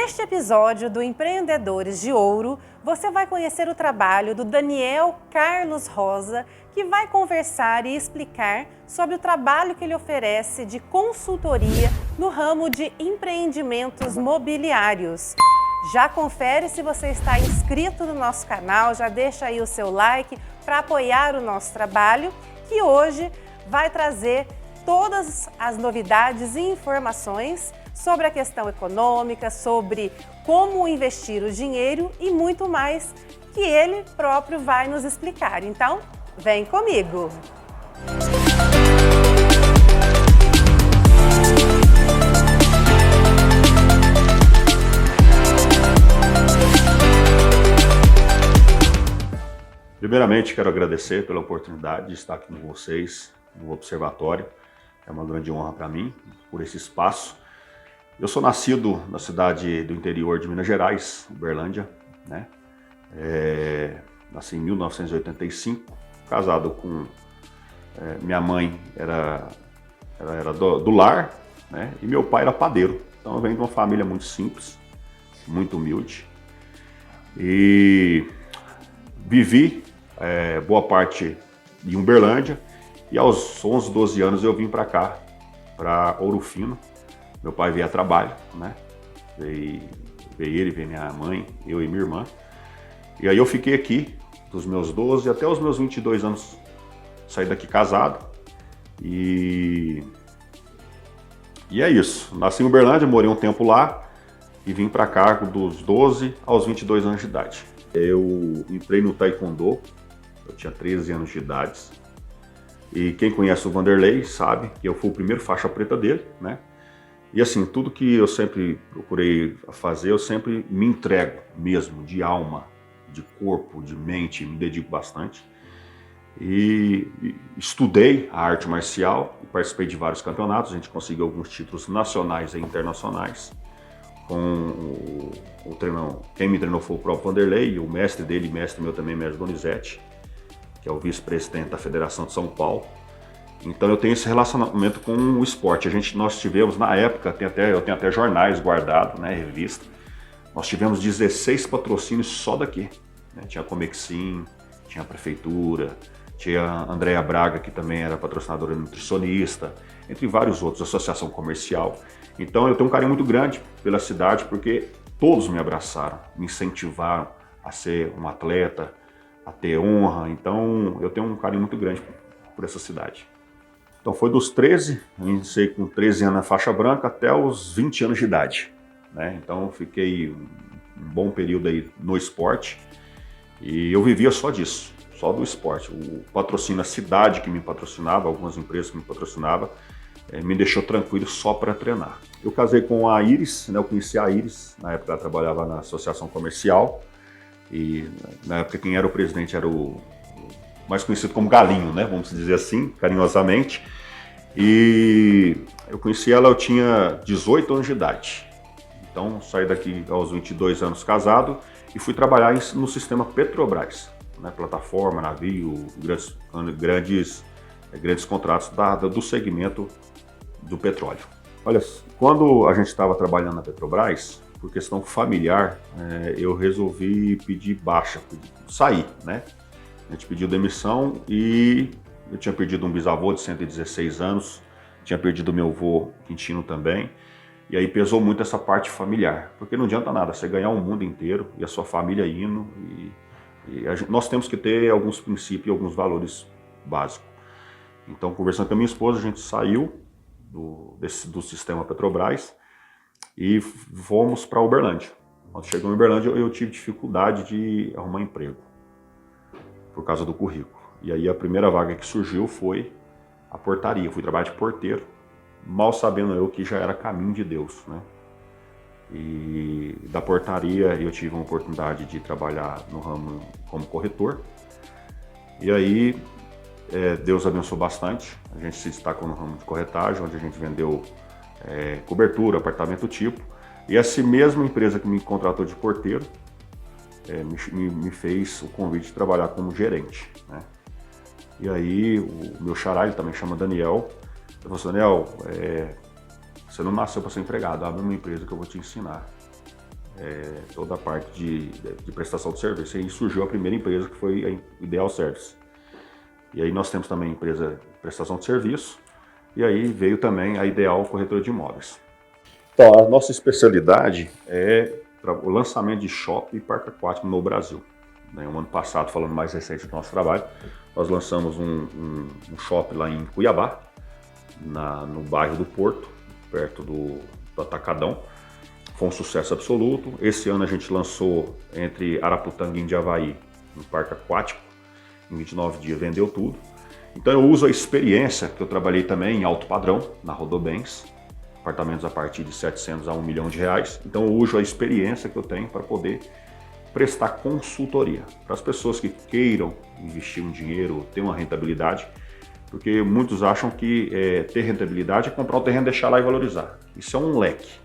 Neste episódio do Empreendedores de Ouro, você vai conhecer o trabalho do Daniel Carlos Rosa, que vai conversar e explicar sobre o trabalho que ele oferece de consultoria no ramo de empreendimentos mobiliários. Já confere se você está inscrito no nosso canal, já deixa aí o seu like para apoiar o nosso trabalho, que hoje vai trazer todas as novidades e informações sobre a questão econômica, sobre como investir o dinheiro e muito mais que ele próprio vai nos explicar. Então, vem comigo! Primeiramente, quero agradecer pela oportunidade de estar aqui com vocês no Observatório. É uma grande honra para mim, por esse espaço. Eu sou nascido na cidade do interior de Minas Gerais, Uberlândia, né? Nasci em 1985, casado com minha mãe, ela era do lar, né? E meu pai era padeiro. Então eu venho de uma família muito simples, muito humilde. E vivi boa parte em Uberlândia e aos 11, 12 anos eu vim para cá, para Ouro Fino. Meu pai veio a trabalho, né? Veio ele, veio minha mãe, eu e minha irmã. E aí eu fiquei aqui dos meus 12 até os meus 22 anos, saí daqui casado. E é isso. Nasci em Uberlândia, morei um tempo lá e vim para cá dos 12 aos 22 anos de idade. Eu entrei no Taekwondo, eu tinha 13 anos de idade. E quem conhece o Vanderlei sabe que eu fui o primeiro faixa preta dele, né? E assim, tudo que eu sempre procurei fazer, eu sempre me entrego mesmo, de alma, de corpo, de mente, me dedico bastante. E estudei a arte marcial e participei de vários campeonatos, a gente conseguiu alguns títulos nacionais e internacionais. Com o treinador, quem me treinou foi o próprio Vanderlei, e o mestre dele, mestre meu também, mestre Donizete, que é o vice-presidente da Federação de São Paulo. Então eu tenho esse relacionamento com o esporte. Nós tivemos, na época, eu tenho até jornais guardados, né, revista. Nós tivemos 16 patrocínios só daqui, né? Tinha a Comexim, tinha a Prefeitura, tinha a Andréa Braga, que também era patrocinadora nutricionista, entre vários outros, Associação Comercial. Então eu tenho um carinho muito grande pela cidade, porque todos me abraçaram, me incentivaram a ser um atleta, a ter honra. Então eu tenho um carinho muito grande por essa cidade. Então foi dos 13, iniciei com 13 anos na faixa branca até os 20 anos de idade, né? Então fiquei um bom período aí no esporte e eu vivia só disso, só do esporte. O patrocínio, a cidade que me patrocinava, algumas empresas que me patrocinavam, me deixou tranquilo só para treinar. Eu casei com a Iris, né? Eu conheci a Iris, na época ela trabalhava na Associação Comercial e na época quem era o presidente era o mais conhecido como Galinho, né? Vamos dizer assim, carinhosamente. E eu conheci ela, eu tinha 18 anos de idade. Então saí daqui aos 22 anos casado e fui trabalhar no sistema Petrobras, né? Plataforma, navio, grandes contratos do segmento do petróleo. Olha, quando a gente estava trabalhando na Petrobras, por questão familiar, eu resolvi pedir baixa, sair, né? A gente pediu demissão e eu tinha perdido um bisavô de 116 anos, tinha perdido meu avô Quintino também, e aí pesou muito essa parte familiar, porque não adianta nada você ganhar o mundo inteiro e a sua família indo, nós temos que ter alguns princípios e alguns valores básicos. Então, conversando com a minha esposa, a gente saiu do sistema Petrobras e fomos para Uberlândia. Quando chegamos em Uberlândia, eu tive dificuldade de arrumar emprego por causa do currículo. E aí a primeira vaga que surgiu foi a portaria. Eu fui trabalhar de porteiro, mal sabendo eu que já era caminho de Deus, né? E da portaria eu tive uma oportunidade de trabalhar no ramo como corretor. E aí Deus abençoou bastante. A gente se destacou no ramo de corretagem, onde a gente vendeu cobertura, apartamento tipo. E essa mesma empresa que me contratou de porteiro me fez o convite de trabalhar como gerente, né? E aí o meu xará, ele também chama Daniel, ele falou assim: Daniel, você não nasceu para ser empregado, abre uma empresa que eu vou te ensinar. toda a parte de prestação de serviço. E aí surgiu a primeira empresa, que foi a Ideal Service. E aí nós temos também a empresa de prestação de serviço, e aí veio também a Ideal Corretora de Imóveis. Então, a nossa especialidade é o lançamento de shopping e parque aquático no Brasil. No ano passado, falando mais recente do nosso trabalho, nós lançamos um shopping lá em Cuiabá, no bairro do Porto, perto do Atacadão. Foi um sucesso absoluto. Esse ano a gente lançou entre Araputanga e Indiavaí um parque aquático. Em 29 dias vendeu tudo. Então eu uso a experiência, que eu trabalhei também em alto padrão, na Rodobens, apartamentos a partir de 700 a 1 milhão de reais. Então eu uso a experiência que eu tenho para poder prestar consultoria para as pessoas que queiram investir um dinheiro, ter uma rentabilidade, porque muitos acham que ter rentabilidade é comprar o terreno, deixar lá e valorizar. Isso é um leque.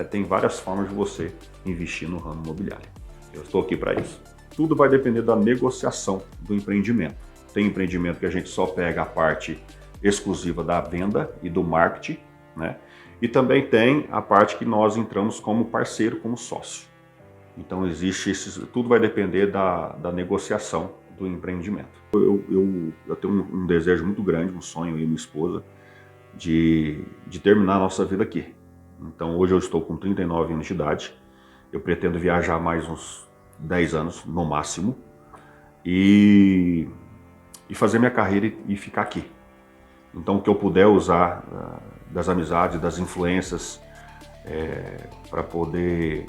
Tem várias formas de você investir no ramo imobiliário. Eu estou aqui para isso. Tudo vai depender da negociação do empreendimento. Tem empreendimento que a gente só pega a parte exclusiva da venda e do marketing, né? E também tem a parte que nós entramos como parceiro, como sócio. Então tudo vai depender da negociação do empreendimento. Eu tenho um desejo muito grande, um sonho, eu e minha esposa, de terminar a nossa vida aqui. Então hoje eu estou com 39 anos de idade, eu pretendo viajar mais uns 10 anos no máximo e fazer minha carreira e ficar aqui. Então o que eu puder usar das amizades, das influências para poder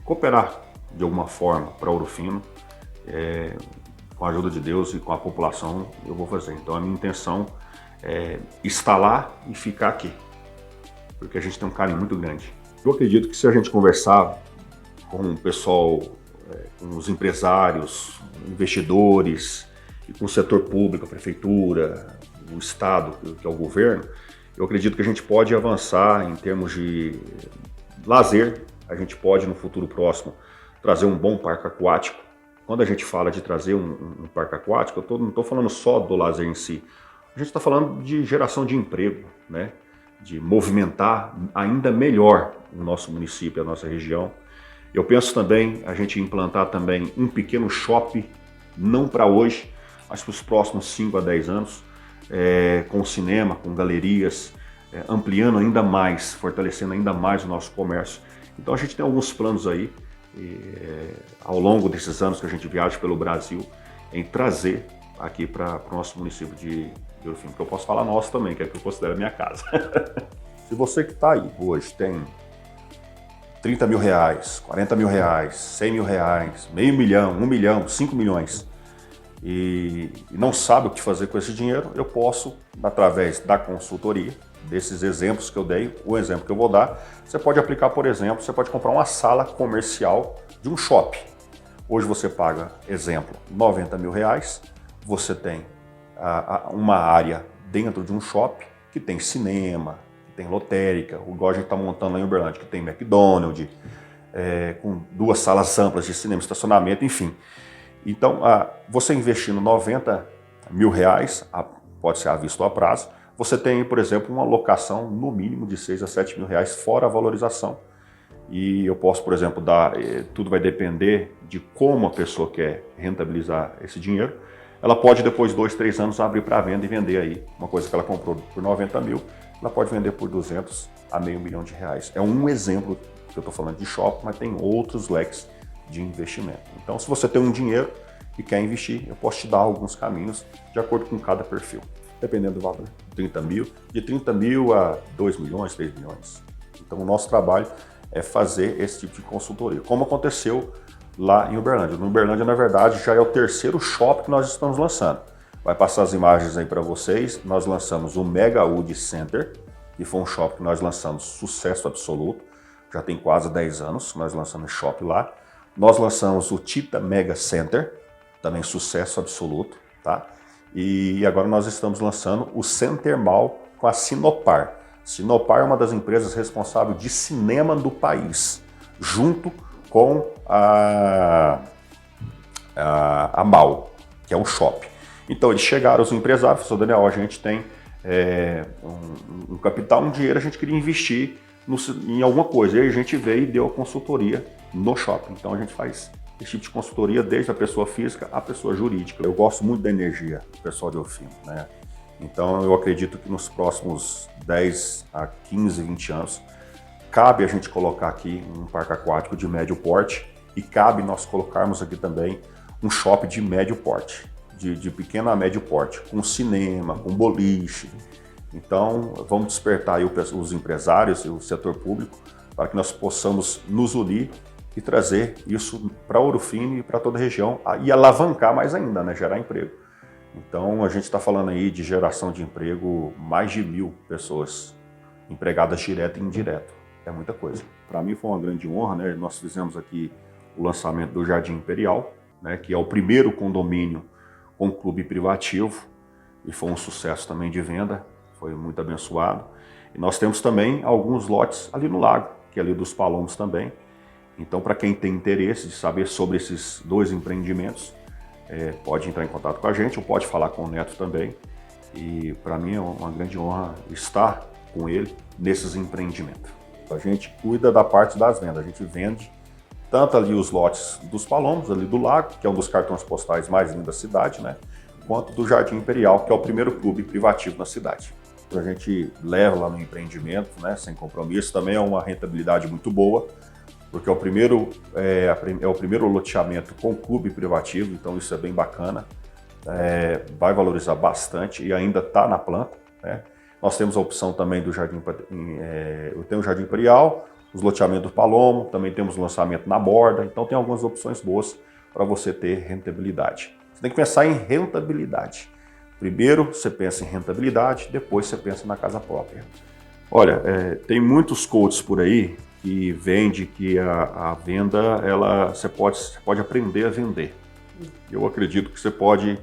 cooperar de alguma forma para Ouro Fino, com a ajuda de Deus e com a população, eu vou fazer. Então a minha intenção é estar lá e ficar aqui, porque a gente tem um carinho muito grande. Eu acredito que se a gente conversar com o pessoal, com os empresários, investidores, e com o setor público, a prefeitura, o Estado, que é o governo, eu acredito que a gente pode avançar em termos de lazer. A gente pode, no futuro próximo, trazer um bom parque aquático. Quando a gente fala de trazer um parque aquático, eu não estou falando só do lazer em si. A gente está falando de geração de emprego, né? De movimentar ainda melhor o nosso município, a nossa região. Eu penso também a gente implantar também um pequeno shopping, não para hoje, mas para os próximos 5 a 10 anos, com cinema, com galerias, ampliando ainda mais, fortalecendo ainda mais o nosso comércio. Então a gente tem alguns planos aí, ao longo desses anos que a gente viaja pelo Brasil, em trazer aqui para o nosso município de Ouro Fino, que eu posso falar nosso também, que é que eu considero a minha casa. Se você que está aí hoje tem 30 mil reais, 40 mil reais, 100 mil reais, meio milhão, 1 milhão, 5 milhões, e não sabe o que fazer com esse dinheiro, eu posso, através da consultoria, desses exemplos que eu dei, o exemplo que eu vou dar, você pode aplicar, por exemplo, você pode comprar uma sala comercial de um shopping. Hoje você paga, exemplo, 90 mil reais, você tem uma área dentro de um shopping que tem cinema, que tem lotérica, igual a gente está montando lá em Uberlândia, que tem McDonald's, com 2 salas amplas de cinema, estacionamento, enfim. Então, você investindo 90 mil reais, pode ser à vista ou a prazo, você tem, por exemplo, uma locação no mínimo de 6 a 7 mil reais, fora a valorização. E eu posso, por exemplo, tudo vai depender de como a pessoa quer rentabilizar esse dinheiro. Ela pode, depois de 2, 3 anos, abrir para venda e vender aí uma coisa que ela comprou por 90 mil, ela pode vender por 200 a meio milhão de reais. É um exemplo que eu estou falando de shopping, mas tem outros leques de investimento. Então, se você tem um dinheiro e quer investir, eu posso te dar alguns caminhos de acordo com cada perfil, dependendo do valor. 30 mil, de 30 mil a 2 milhões, 3 milhões. Então, o nosso trabalho é fazer esse tipo de consultoria, como aconteceu lá em Uberlândia. No Uberlândia, na verdade, já é o 3º shopping que nós estamos lançando. Vai passar as imagens aí para vocês. Nós lançamos o Mega Wood Center, que foi um shopping que nós lançamos sucesso absoluto. Já tem quase 10 anos que nós lançamos shopping lá. Nós lançamos o Tita Mega Center, também sucesso absoluto, tá? E agora nós estamos lançando o Center Mall com a Sinopar. Sinopar é uma das empresas responsáveis de cinema do país, junto com a Mall, que é um shopping. Então eles chegaram, os empresários, falaram: Daniel, a gente tem um capital, um dinheiro, a gente queria investir em alguma coisa. E aí a gente veio e deu a consultoria no shopping. Então a gente faz esse tipo de consultoria desde a pessoa física à pessoa jurídica. Eu gosto muito da energia do pessoal de Orofino, né? Então eu acredito que nos próximos 10 a 15, 20 anos, cabe a gente colocar aqui um parque aquático de médio porte e cabe nós colocarmos aqui também um shopping de médio porte, de pequeno a médio porte, com cinema, com boliche. Então vamos despertar aí os empresários e o setor público para que nós possamos nos unir e trazer isso para Ouro Fino e para toda a região e alavancar mais ainda, né? Gerar emprego. Então a gente está falando aí de geração de emprego, mais de 1.000 pessoas empregadas direto e indireto. É muita coisa. Para mim foi uma grande honra, né? Nós fizemos aqui o lançamento do Jardim Imperial, né? Que é o primeiro condomínio com clube privativo e foi um sucesso também de venda, foi muito abençoado. E nós temos também alguns lotes ali no lago, que é ali dos Palomos também. Então, para quem tem interesse de saber sobre esses dois empreendimentos, pode entrar em contato com a gente ou pode falar com o Neto também. E para mim é uma grande honra estar com ele nesses empreendimentos. A gente cuida da parte das vendas, a gente vende tanto ali os lotes dos Palomos, ali do lago, que é um dos cartões postais mais lindos da cidade, né? Quanto do Jardim Imperial, que é o primeiro clube privativo na cidade. A gente leva lá no empreendimento, né, sem compromisso, também é uma rentabilidade muito boa, porque é o primeiro loteamento com clube privativo, então isso é bem bacana, vai valorizar bastante e ainda está na planta, né? Nós temos a opção também do Jardim, o Jardim Imperial, os loteamentos do Palomo, também temos o lançamento na borda, então tem algumas opções boas para você ter rentabilidade. Você tem que pensar em rentabilidade. Primeiro você pensa em rentabilidade, depois você pensa na casa própria. Olha, tem muitos coaches por aí que vende que a venda, você pode aprender a vender. Eu acredito que você pode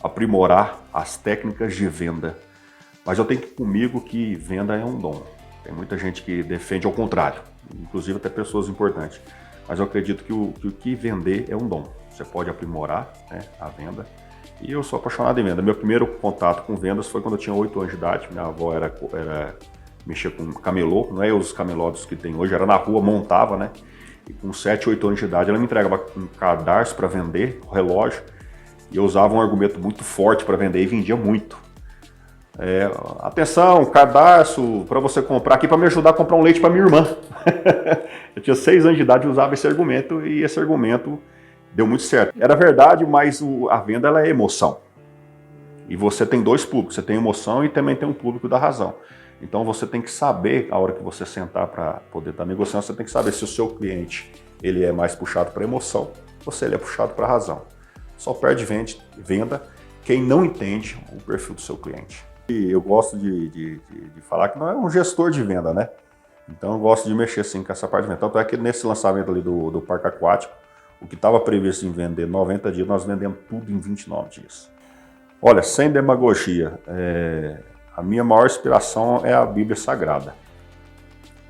aprimorar as técnicas de venda, mas eu tenho comigo que venda é um dom. Tem muita gente que defende ao contrário, inclusive até pessoas importantes. Mas eu acredito que o que vender é um dom. Você pode aprimorar, né, a venda. E eu sou apaixonado em venda. Meu primeiro contato com vendas foi quando eu tinha 8 anos de idade. Minha avó mexia com camelô, não é os camelódros que tem hoje, era na rua, montava, né? E com 7, 8 anos de idade ela me entregava um cadarço para vender, um relógio. E eu usava um argumento muito forte para vender e vendia muito. Atenção, cadarço para você comprar aqui para me ajudar a comprar um leite para minha irmã. Eu tinha 6 anos de idade e usava esse argumento e esse argumento deu muito certo. Era verdade, mas a venda ela é emoção. E você tem dois públicos, você tem emoção e também tem um público da razão. Então você tem que saber, a hora que você sentar para poder estar negociando, você tem que saber se o seu cliente ele é mais puxado para emoção ou se ele é puxado para razão. Só perde venda quem não entende o perfil do seu cliente. E eu gosto de falar que não é um gestor de venda, né? Então eu gosto de mexer assim com essa parte de venda. Tanto é que nesse lançamento ali do parque aquático, o que estava previsto em vender 90 dias, nós vendemos tudo em 29 dias. Olha, sem demagogia, a minha maior inspiração é a Bíblia Sagrada.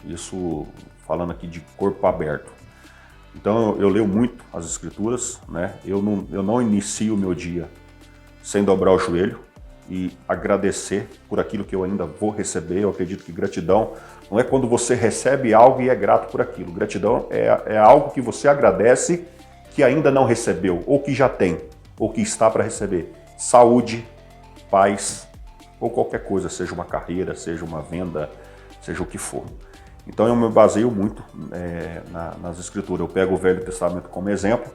Isso falando aqui de corpo aberto. Então eu leio muito as Escrituras, né? Eu não inicio o meu dia sem dobrar o joelho e agradecer por aquilo que eu ainda vou receber. Eu acredito que gratidão não é quando você recebe algo e é grato por aquilo. Gratidão é algo que você agradece que ainda não recebeu, ou que já tem, ou que está para receber. Saúde, paz, ou qualquer coisa, seja uma carreira, seja uma venda, seja o que for. Então eu me baseio muito nas Escrituras. Eu pego o Velho Testamento como exemplo,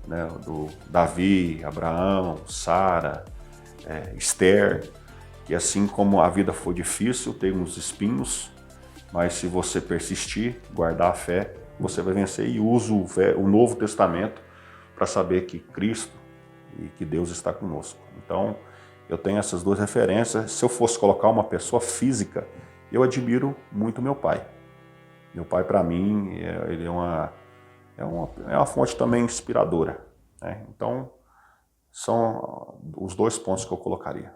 né, do Davi, Abraão, Sara, Esther, que assim como a vida foi difícil, tem uns espinhos, mas se você persistir, guardar a fé, você vai vencer. E uso o Novo Testamento para saber que Cristo e que Deus está conosco. Então, eu tenho essas duas referências. Se eu fosse colocar uma pessoa física, eu admiro muito meu pai. Meu pai, para mim, ele é uma fonte também inspiradora, né? Então, são os dois pontos que eu colocaria.